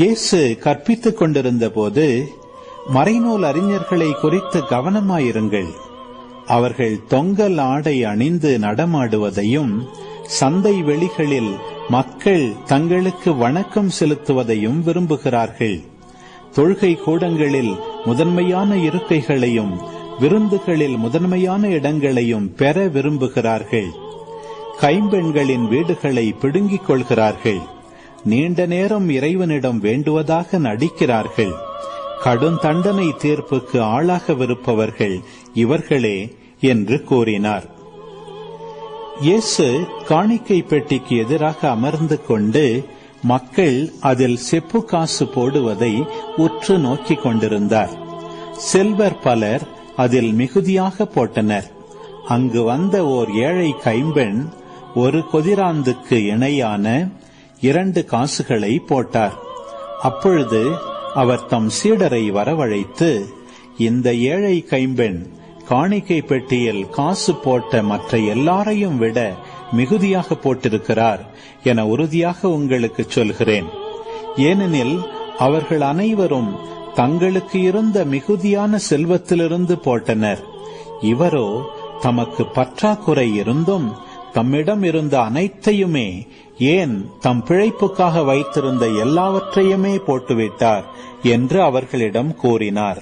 இயேசு கற்பித்துக் கொண்டிருந்த போது, மறைநூல் அறிஞர்களை குறித்து கவனமாயிருங்கள். அவர்கள் தொங்கல் ஆடை அணிந்து நடமாடுவதையும் சந்தை வெளிகளில் மக்கள் தங்களுக்கு வணக்கம் செலுத்துவதையும் விரும்புகிறார்கள். தொழுகை கூடங்களில் முதன்மையான இருக்கைகளையும் விருந்துகளில் முதன்மையான இடங்களையும் பெற விரும்புகிறார்கள். கைம்பெண்களின் வீடுகளை பிடுங்கிக் கொள்கிறார்கள். நீண்ட நேரம் இறைவனிடம் வேண்டுவதாக நடிக்கிறார்கள். கடும் தண்டனை தீர்ப்புக்கு ஆளாகவிருப்பவர்கள் இவர்களே என்று கூறினார். இயேசு காணிக்கை பெட்டிக்கு எதிராக அமர்ந்து கொண்டு மக்கள் அதில் செப்பு காசு போடுவதை உற்று நோக்கிக் கொண்டிருந்தார். செல்வர் பலர் அதில் மிகுதியாக போட்டனர். அங்கு வந்த ஓர் ஏழை கைம்பெண் ஒரு கொதிராந்துக்கு இணையான 2 காசுகளை போட்டார். அப்பொழுது அவர் தம் சீடரை வரவழைத்து, இந்த ஏழை கைம்பெண் காணிக்கை பெட்டியில் காசு போட்ட மற்ற எல்லாரையும் விட மிகுதியாக போட்டிருக்கிறார் என உறுதியாக உங்களுக்கு சொல்கிறேன். ஏனெனில் அவர்கள் அனைவரும் தங்களுக்கு இருந்த மிகுதியான செல்வத்திலிருந்து போட்டனர். இவரோ தமக்கு பற்றாக்குறை இருந்தும் தம்மிடம் இருந்த அனைத்தையுமே, ஏன் தம் பிழைப்புக்காக வைத்திருந்த எல்லாவற்றையுமே போட்டுவிட்டார் என்று அவர்களிடம் கூறினார்.